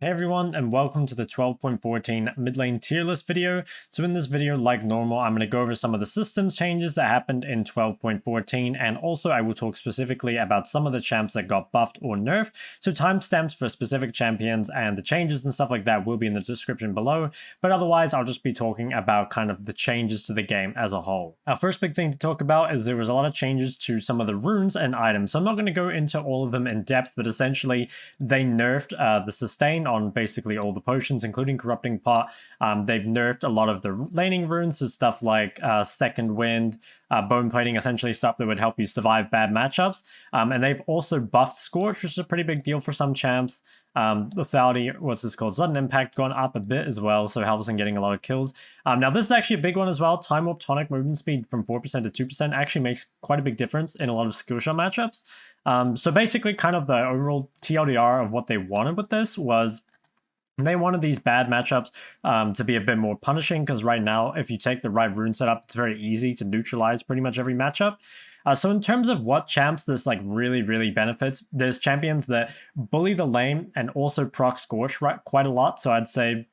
Hey everyone, and welcome to the 12.14 mid lane tier list video. So in this video, like normal, I'm going to go over some of the systems changes that happened in 12.14, and also I will talk specifically about some of the champs that got buffed or nerfed. So timestamps for specific champions and the changes and stuff like that will be in the description below, but otherwise I'll just be talking about kind of the changes to the game as a whole. Our first big thing to talk about is there was a lot of changes to some of the runes and items. So I'm not going to go into all of them in depth, but essentially they nerfed the sustain on basically all the potions, including Corrupting Pot. They've nerfed a lot of the laning runes, so stuff like Second Wind, Bone Plating, essentially stuff that would help you survive bad matchups. And they've also buffed Scorch, which is a pretty big deal for some champs. Lethality, what's this called? Sudden Impact gone up a bit as well, so helps in getting a lot of kills. Now this is actually a big one as well. Time Warp Tonic movement speed from 4% to 2% actually makes quite a big difference in a lot of skill shot matchups. So basically kind of the overall TLDR of what they wanted with this was they wanted these bad matchups to be a bit more punishing, because right now, if you take the right rune setup, it's very easy to neutralize pretty much every matchup. So in terms of what champs this like really benefits, there's champions that bully the lane and also proc Scorch quite a lot. So I'd say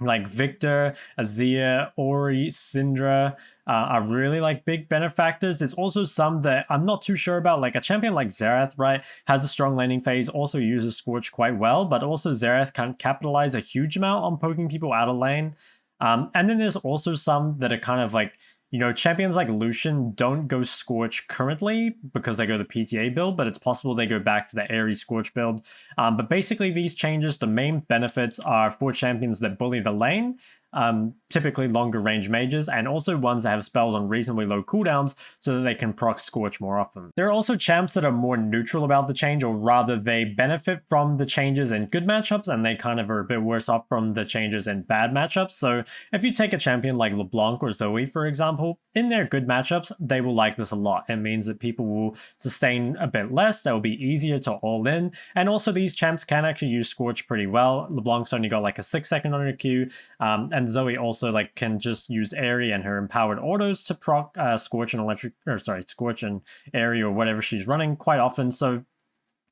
like Victor, Azir, Ori, Syndra are really like big benefactors. There's also some that I'm not too sure about, like a champion like Xerath, right? Has a strong laning phase, also uses Scorch quite well, but also Xerath can't capitalize a huge amount on poking people out of lane. And then there's also some that are kind of like, you know, champions like Lucian don't go Scorch currently because they go the PTA build, but it's possible they go back to the Airy Scorch build. But basically these changes, the main benefits are for champions that bully the lane, typically longer range mages, and also ones that have spells on reasonably low cooldowns so that they can proc Scorch more often. There are also champs that are more neutral about the change, or rather they benefit from the changes in good matchups and they kind of are a bit worse off from the changes in bad matchups. So if you take a champion like LeBlanc or Zoe, for example, in their good matchups, they will like this a lot. It means that people will sustain a bit less, they will be easier to all in, and also these champs can actually use Scorch pretty well. LeBlanc's only got like a 6-second on her Q, and Zoe also like can just use Airy and her empowered autos to proc Scorch and Scorch and Airy or whatever she's running quite often. So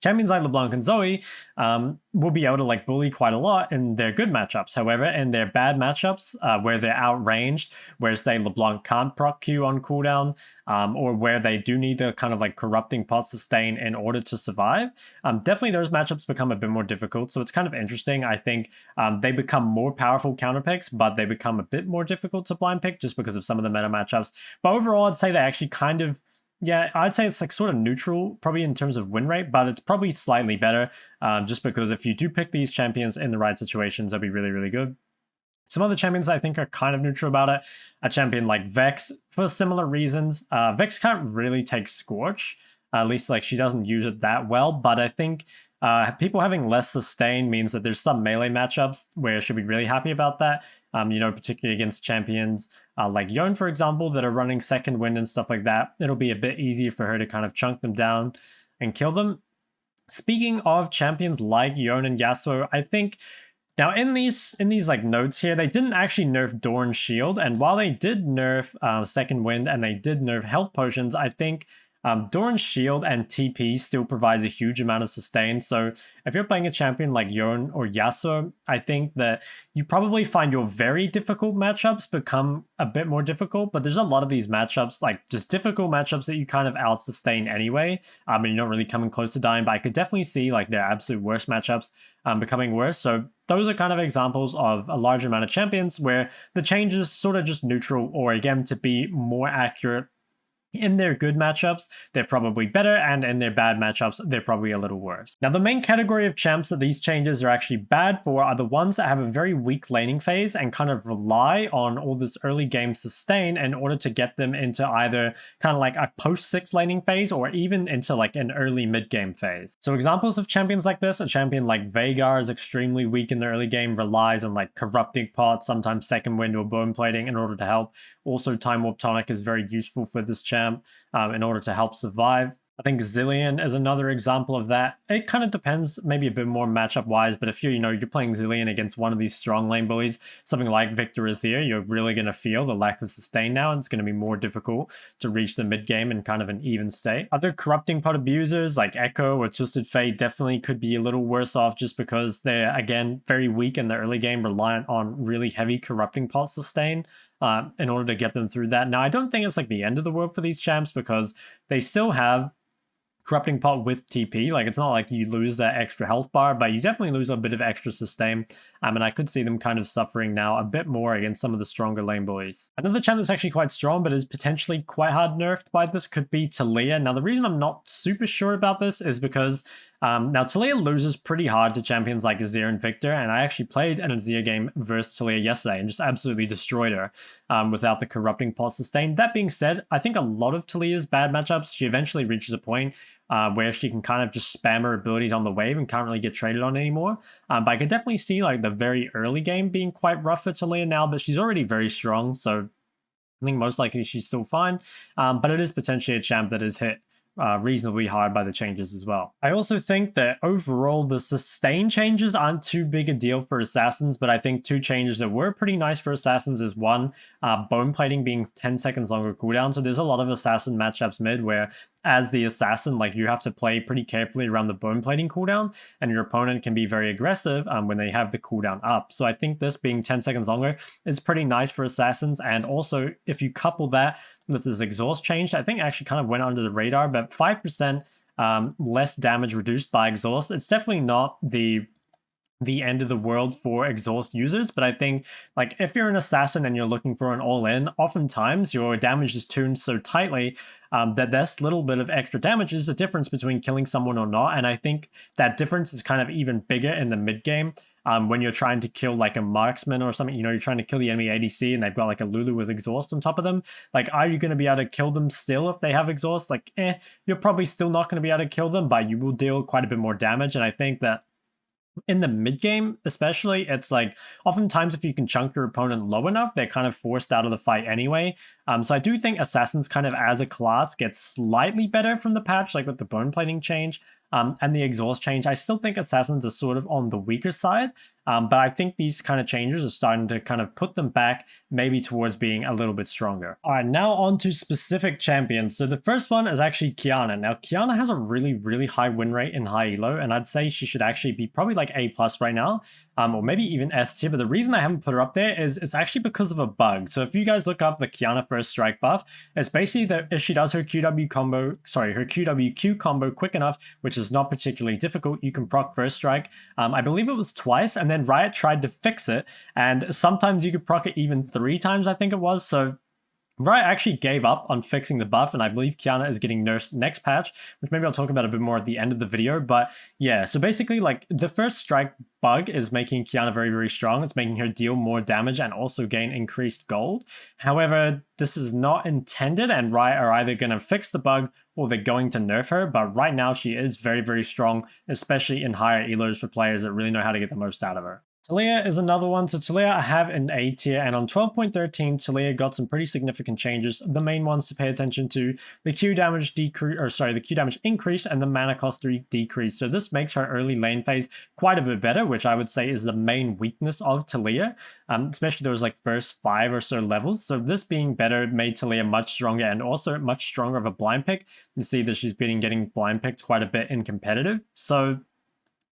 champions like LeBlanc and Zoe will be able to like bully quite a lot in their good matchups. However, in their bad matchups, where they're outranged, where say LeBlanc can't proc Q on cooldown, or where they do need the kind of like Corrupting Pot sustain in order to survive, definitely those matchups become a bit more difficult. So it's kind of interesting. I think they become more powerful counter picks, but they become a bit more difficult to blind pick just because of some of the meta matchups. But overall, I'd say they actually kind of, yeah, I'd say it's like sort of neutral, probably in terms of win rate, but it's probably slightly better, just because if you do pick these champions in the right situations, they'll be really good. Some other champions I think are kind of neutral about it. A champion like Vex, for similar reasons. Vex can't really take Scorch, at least like she doesn't use it that well, but I think people having less sustain means that there's some melee matchups where she'll be really happy about that. You know, particularly against champions like Yone, for example, that are running Second Wind and stuff like that. It'll be a bit easier for her to kind of chunk them down and kill them. Speaking of champions like Yone and Yasuo, I think now in these like notes here, they didn't actually nerf Dorn's Shield, and while they did nerf Second Wind and they did nerf health potions, I think Dorn's Shield and TP still provides a huge amount of sustain. So if you're playing a champion like Yone or Yasuo, I think that you probably find your very difficult matchups become a bit more difficult, but there's a lot of these matchups, like just difficult matchups that you kind of out-sustain anyway. And you're not really coming close to dying, but I could definitely see like their absolute worst matchups becoming worse. So those are kind of examples of a large amount of champions where the change is sort of just neutral, or again, to be more accurate, in their good matchups, they're probably better, and in their bad matchups, they're probably a little worse. Now, the main category of champs that these changes are actually bad for are the ones that have a very weak laning phase and kind of rely on all this early game sustain in order to get them into either kind of like a post-6 laning phase or even into like an early mid-game phase. So examples of champions like this, a champion like Veigar is extremely weak in the early game, relies on like Corrupting Pot, sometimes Second Wind or Bone Plating in order to help. Also, Time Warp Tonic is very useful for this champ in order to help survive. I think Zillion is another example of that. It kind of depends, maybe a bit more matchup wise, but if you're playing Zillion against one of these strong lane bullies, something like Victor Azir, you're really going to feel the lack of sustain now, and it's going to be more difficult to reach the mid game in kind of an even state. Other corrupting pot abusers like Echo or Twisted Fate definitely could be a little worse off just because they're, again, very weak in the early game, reliant on really heavy corrupting pot sustain in order to get them through that. Now, I don't think it's like the end of the world for these champs because they still have corrupting pot with TP. Like, it's not like you lose that extra health bar, but you definitely lose a bit of extra sustain. And I could see them kind of suffering now a bit more against some of the stronger lane bullies. Another champ that's actually quite strong, but is potentially quite hard nerfed by this could be Taliyah. Now, the reason I'm not super sure about this is because now Taliyah loses pretty hard to champions like Azir and Victor, and I actually played an Azir game versus Taliyah yesterday and just absolutely destroyed her without the corrupting pot sustain. That being said, I think a lot of Taliyah's bad matchups, she eventually reaches a point where she can kind of just spam her abilities on the wave and can't really get traded on anymore. But I could definitely see like the very early game being quite rough for Taliyah now, but she's already very strong, so I think most likely she's still fine. But it is potentially a champ that is hit reasonably hard by the changes as well. I also think that overall the sustain changes aren't too big a deal for assassins, but I think two changes that were pretty nice for assassins is one, bone plating being 10 seconds longer cooldown. So there's a lot of assassin matchups mid where as the assassin, like you have to play pretty carefully around the bone plating cooldown, and your opponent can be very aggressive when they have the cooldown up. So I think this being 10 seconds longer is pretty nice for assassins. And also if you couple that with this exhaust change, I think actually kind of went under the radar, but 5% less damage reduced by exhaust. It's definitely not the end of the world for exhaust users, but I think like if you're an assassin and you're looking for an all-in, oftentimes your damage is tuned so tightly that this little bit of extra damage is the difference between killing someone or not. And I think that difference is kind of even bigger in the mid game when you're trying to kill like a marksman or something. You're trying to kill the enemy ADC and they've got like a Lulu with exhaust on top of them. Like, are you going to be able to kill them still if they have exhaust? Like, you're probably still not going to be able to kill them, but you will deal quite a bit more damage. And I think that in the mid game, especially, it's like oftentimes if you can chunk your opponent low enough, they're kind of forced out of the fight anyway. So I do think assassins kind of as a class get slightly better from the patch, like with the bone plating change and the exhaust change. I still think assassins are sort of on the weaker side, but I think these kind of changes are starting to kind of put them back maybe towards being a little bit stronger. All right, now on to specific champions. So the first one is actually Qiyana. Now Qiyana has a really, really high win rate in high elo, and I'd say she should actually be probably like A+ right now, or maybe even S tier. But the reason I haven't put her up there is it's actually because of a bug. So if you guys look up the Qiyana first strike buff, it's basically that if she does her QW Q combo quick enough, which is not particularly difficult, you can proc first strike. I believe it was twice, and then Riot tried to fix it, and sometimes you could proc it even 3 times, I think it was. So Riot actually gave up on fixing the buff, and I believe Qiyana is getting nerfed next patch, which maybe I'll talk about a bit more at the end of the video. But yeah, so basically, like, the first strike bug is making Qiyana very, very strong. It's making her deal more damage and also gain increased gold. However, this is not intended, and Riot are either going to fix the bug or they're going to nerf her. But right now, she is very, very strong, especially in higher elos for players that really know how to get the most out of her. Taliyah is another one. So Taliyah I have in A tier, and on 12.13, Taliyah got some pretty significant changes. The main ones to pay attention to: the Q damage increase and the mana cost decrease. So this makes her early lane phase quite a bit better, which I would say is the main weakness of Taliyah, especially those like first 5 or so levels. So this being better made Taliyah much stronger, and also much stronger of a blind pick. You see that she's been getting blind picked quite a bit in competitive. So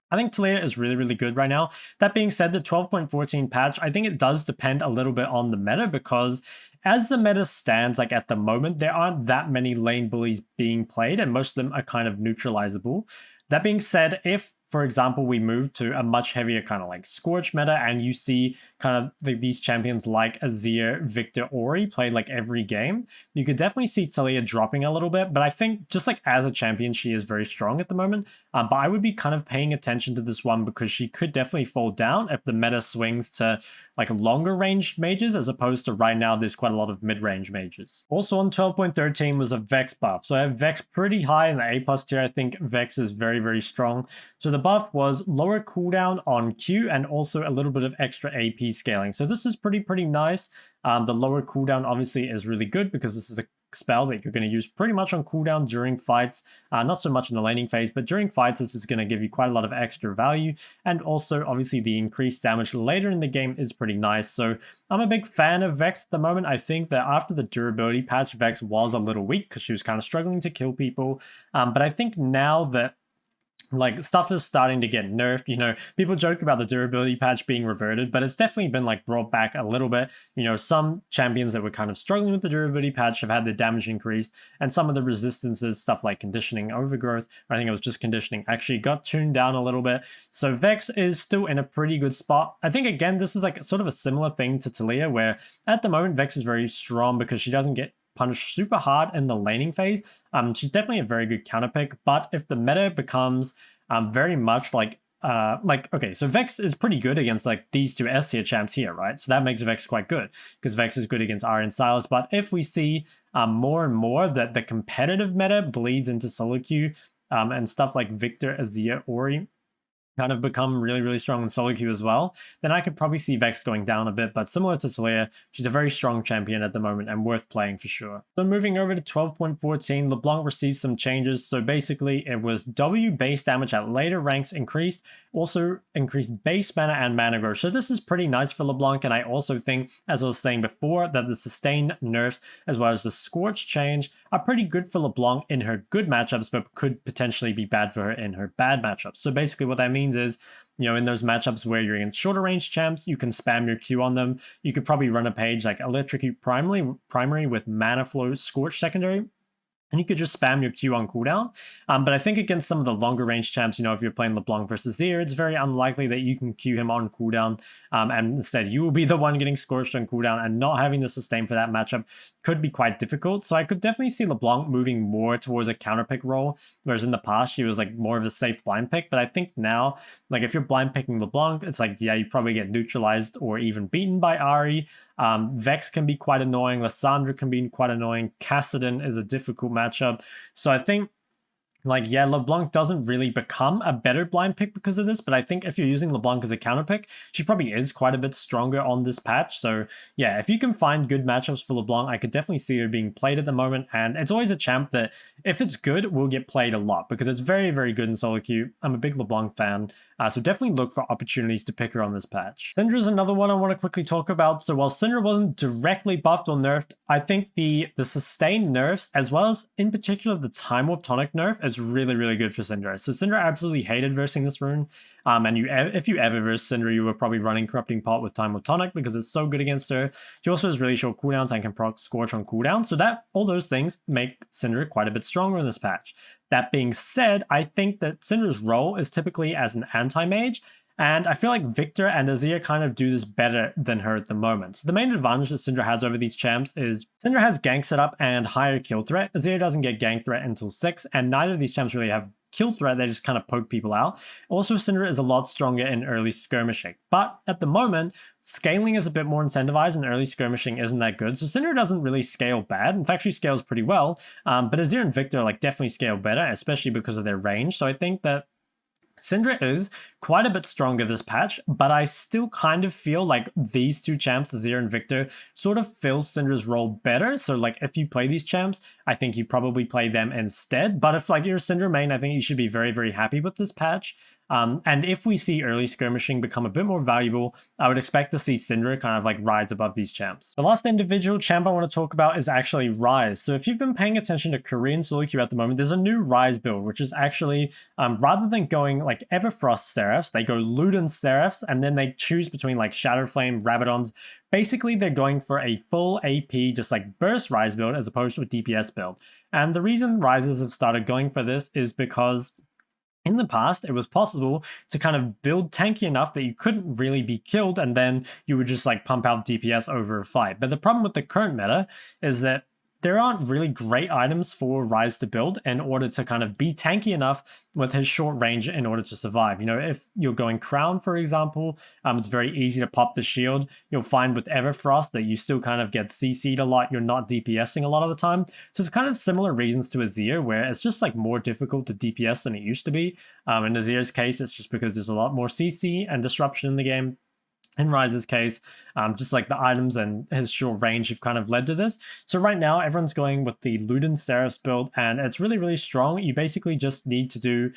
I think Taliyah is really, really good right now. That being said, the 12.14 patch, I think it does depend a little bit on the meta, because as the meta stands, like at the moment, there aren't that many lane bullies being played, and most of them are kind of neutralizable. That being said, if, for example, we move to a much heavier kind of like Scorch meta, and you see kind of these champions like Azir, Victor, Ori played like every game, you could definitely see Taliyah dropping a little bit. But I think just like as a champion, she is very strong at the moment. But I would be kind of paying attention to this one, because she could definitely fall down if the meta swings to like longer range mages, as opposed to right now there's quite a lot of mid-range mages. Also on 12.13 was a Vex buff. So I have Vex pretty high in the A+ tier. I think Vex is very, very strong. So the buff was lower cooldown on Q and also a little bit of extra AP scaling. So this is pretty nice. The lower cooldown obviously is really good, because this is a spell that you're going to use pretty much on cooldown during fights. Not so much in the laning phase, but during fights, this is going to give you quite a lot of extra value. And also, obviously, the increased damage later in the game is pretty nice. So I'm a big fan of Vex at the moment. I think that after the durability patch, Vex was a little weak because she was kind of struggling to kill people. But I think now that like stuff is starting to get nerfed, you know, people joke about the durability patch being reverted, but it's definitely been like brought back a little bit. You know, some champions that were kind of struggling with the durability patch have had their damage increased, and some of the resistances, stuff like conditioning overgrowth, or I think it was just conditioning, actually got tuned down a little bit. So Vex is still in a pretty good spot. I think again, this is like sort of a similar thing to Taliyah, where at the moment Vex is very strong because she doesn't get punished super hard in the laning phase. She's definitely a very good counter pick, but if the meta becomes very much like okay, so Vex is pretty good against like these two S tier champs here, right? So that makes Vex quite good because Vex is good against Ahri and Sylas. But if we see more and more that the competitive meta bleeds into solo queue and stuff like Victor, Azir, Ori kind of become really, really strong in solo queue as well, then I could probably see Vex going down a bit. But similar to Taliyah, she's a very strong champion at the moment and worth playing for sure. So moving over to 12.14, LeBlanc received some changes. So basically it was W base damage at later ranks increased, also increased base mana and mana growth. So this is pretty nice for LeBlanc, and I also think, as I was saying before, that the sustain nerfs as well as the Scorch change are pretty good for LeBlanc in her good matchups, but could potentially be bad for her in her bad matchups. So basically what that means is, you know, in those matchups where you're in shorter range champs, you can spam your Q on them. You could probably run a page like Electrocute primary with Mana Flow Scorch secondary, and you could just spam your Q on cooldown. But I think against some of the longer range champs, you know, if you're playing LeBlanc versus Zir, it's very unlikely that you can Q him on cooldown. And instead, you will be the one getting scorched on cooldown, and not having the sustain for that matchup could be quite difficult. So I could definitely see LeBlanc moving more towards a counter pick role, whereas in the past, she was like more of a safe blind pick. But I think now, like if you're blind picking LeBlanc, it's like, yeah, you probably get neutralized or even beaten by Ahri. Vex can be quite annoying. Lissandra can be quite annoying. Kassadin is a difficult matchup. So I think, like, yeah, LeBlanc doesn't really become a better blind pick because of this, but I think if you're using LeBlanc as a counter pick, she probably is quite a bit stronger on this patch. So yeah, if you can find good matchups for LeBlanc, I could definitely see her being played at the moment. And it's always a champ that, if it's good, will get played a lot because it's very, very good in solo queue. I'm a big LeBlanc fan, so definitely look for opportunities to pick her on this patch. Syndra is another one I want to quickly talk about. So while Syndra wasn't directly buffed or nerfed, I think the sustained nerfs, as well as in particular the Time Warp Tonic nerf, is really, really good for Syndra. So Syndra absolutely hated versing this rune. And if you ever verse Syndra, you were probably running Corrupting Pot with Time Warp Tonic because it's so good against her. She also has really short cooldowns and can proc Scorch on cooldown. So that all those things make Syndra quite a bit stronger in this patch. That being said, I think that Syndra's role is typically as an anti-mage, and I feel like Victor and Azir kind of do this better than her at the moment. So the main advantage that Syndra has over these champs is Syndra has gank setup and higher kill threat. Azir doesn't get gank threat until 6, and neither of these champs really have kill threat. They just kind of poke people out. Also, Syndra is a lot stronger in early skirmishing, but at the moment, scaling is a bit more incentivized and early skirmishing isn't that good. So Syndra doesn't really scale bad. In fact, she scales pretty well, but Azir and Victor like definitely scale better, especially because of their range. So I think that Syndra is quite a bit stronger this patch, but I still kind of feel like these two champs, Azir and Victor, sort of fill Syndra's role better. So like if you play these champs, I think you probably play them instead. But if like you're a Syndra main, I think you should be very, very happy with this patch. And if we see early skirmishing become a bit more valuable, I would expect to see Syndra kind of like rise above these champs. The last individual champ I want to talk about is actually Ryze. So if you've been paying attention to Korean solo queue at the moment, there's a new Ryze build, which is actually, rather than going like Everfrost Seraphs, they go Luden Seraphs, and then they choose between like Shadowflame, Rabadons. Basically, they're going for a full AP, just like burst Ryze build as opposed to a DPS build. And the reason Ryzers have started going for this is because in the past, it was possible to kind of build tanky enough that you couldn't really be killed, and then you would just like pump out DPS over a fight. But the problem with the current meta is that there aren't really great items for Ryze to build in order to kind of be tanky enough with his short range in order to survive. You know, if you're going Crown, for example, it's very easy to pop the shield. You'll find with Everfrost that you still kind of get CC'd a lot. You're not DPSing a lot of the time. So it's kind of similar reasons to Azir, where it's just like more difficult to DPS than it used to be. In Azir's case, it's just because there's a lot more CC and disruption in the game. in Ryze's case, just like the items and his short range have kind of led to this. So right now, everyone's going with the Luden Seraph's build, and it's really, really strong. You basically just need to do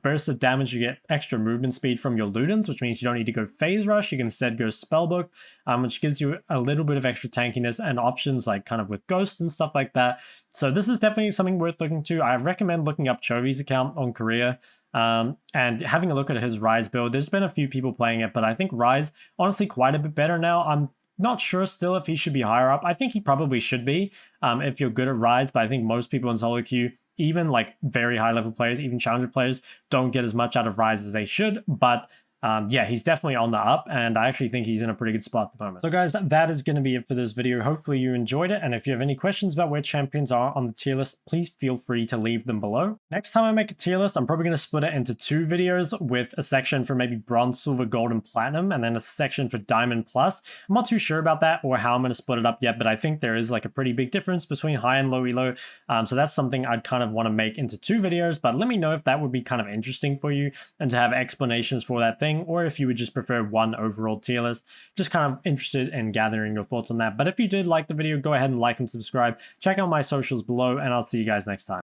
burst of damage. You get extra movement speed from your Ludens, which means you don't need to go Phase Rush. You can instead go Spellbook, which gives you a little bit of extra tankiness and options like kind of with Ghost and stuff like that. So this is definitely something worth looking to. I recommend looking up Chovy's account on Korea. And having a look at his Ryze build. There's been a few people playing it, but I think Ryze, honestly, quite a bit better now. I'm not sure still if he should be higher up. I think he probably should be if you're good at Ryze, but I think most people in solo queue, even like very high level players, even challenger players, don't get as much out of Ryze as they should. But yeah, he's definitely on the up, and I actually think he's in a pretty good spot at the moment. So guys, that is going to be it for this video. Hopefully you enjoyed it, and if you have any questions about where champions are on the tier list, please feel free to leave them below. Next time I make a tier list, I'm probably going to split it into 2 videos with a section for maybe bronze, silver, gold, and platinum, and then a section for diamond plus. I'm not too sure about that or how I'm going to split it up yet, but I think there is like a pretty big difference between high and low elo. So that's something I'd kind of want to make into 2 videos, but let me know if that would be kind of interesting for you and to have explanations for that thing, or if you would just prefer one overall tier list. Just kind of interested in gathering your thoughts on that. But if you did like the video, go ahead and like and subscribe. Check out my socials below, and I'll see you guys next time.